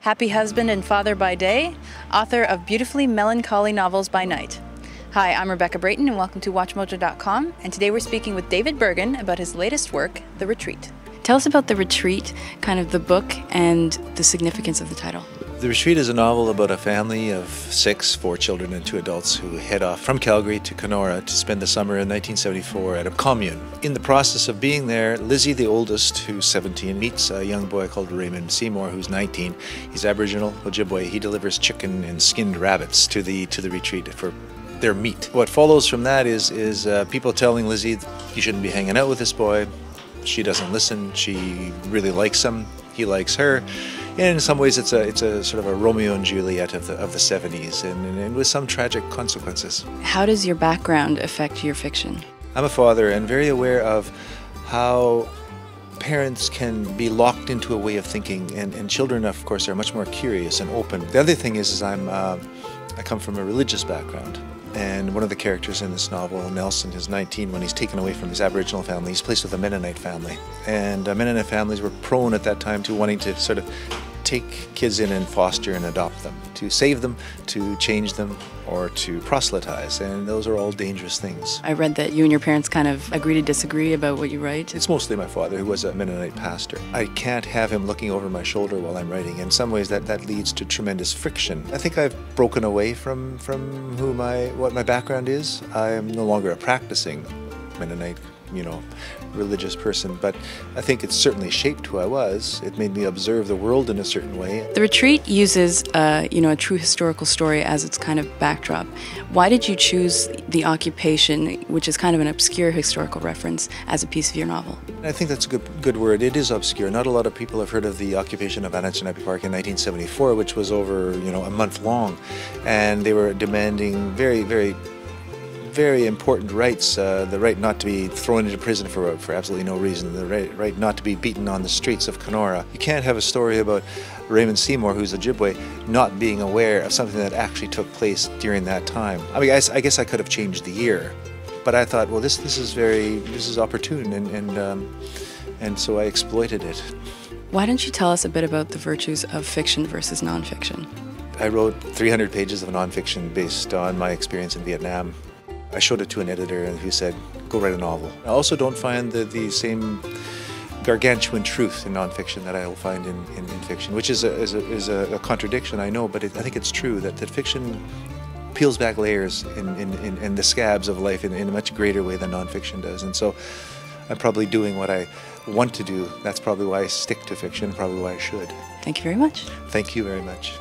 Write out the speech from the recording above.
happy husband and father by day, author of beautifully melancholy novels by night. Hi, I'm Rebecca Brayton and welcome to WatchMojo.com, and today we're speaking with David Bergen about his latest work, The Retreat. Tell us about The Retreat, kind of the book and the significance of the title. The Retreat is a novel about a family of 4 children and 2 adults who head off from Calgary to Kenora to spend the summer in 1974 at a commune. In the process of being there, Lizzie, the oldest, who's 17, meets a young boy called Raymond Seymour, who's 19. He's Aboriginal, Ojibwe. He delivers chicken and skinned rabbits to the retreat for their meat. What follows from that is people telling Lizzie, you shouldn't be hanging out with this boy. She doesn't listen. She really likes him. He likes her. And in some ways, it's a sort of a Romeo and Juliet of the 70s, and with some tragic consequences. How does your background affect your fiction? I'm a father and very aware of how parents can be locked into a way of thinking, and children, of course, are much more curious and open. The other thing is I come from a religious background. And one of the characters in this novel, Nelson, is 19 when he's taken away from his Aboriginal family. He's placed with a Mennonite family. And Mennonite families were prone at that time to wanting to sort of take kids in and foster and adopt them, to save them, to change them, or to proselytize. And those are all dangerous things. I read that you and your parents kind of agree to disagree about what you write. It's mostly my father, who was a Mennonite pastor. I can't have him looking over my shoulder while I'm writing. In some ways, that leads to tremendous friction. I think I've broken away from what my background is. I am no longer a practicing Mennonite, religious person, but I think it's certainly shaped who I was. It made me observe the world in a certain way. The Retreat uses, a true historical story as its kind of backdrop. Why did you choose the occupation, which is kind of an obscure historical reference, as a piece of your novel? I think that's a good word. It is obscure. Not a lot of people have heard of the occupation of Anishinaabe Park in 1974, which was over, a month long, and they were demanding very important rights, the right not to be thrown into prison for absolutely no reason, the right not to be beaten on the streets of Kenora. You can't have a story about Raymond Seymour, who's Ojibwe, not being aware of something that actually took place during that time. I mean, I guess I could have changed the year, but I thought, well, this is opportune, and so I exploited it. Why don't you tell us a bit about the virtues of fiction versus nonfiction? I wrote 300 pages of nonfiction based on my experience in Vietnam. I showed it to an editor who said, go write a novel. I also don't find the same gargantuan truth in nonfiction that I will find in fiction, which is a contradiction, I know, but I think it's true that fiction peels back layers in the scabs of life in a much greater way than nonfiction does. And so I'm probably doing what I want to do. That's probably why I stick to fiction, probably why I should. Thank you very much. Thank you very much.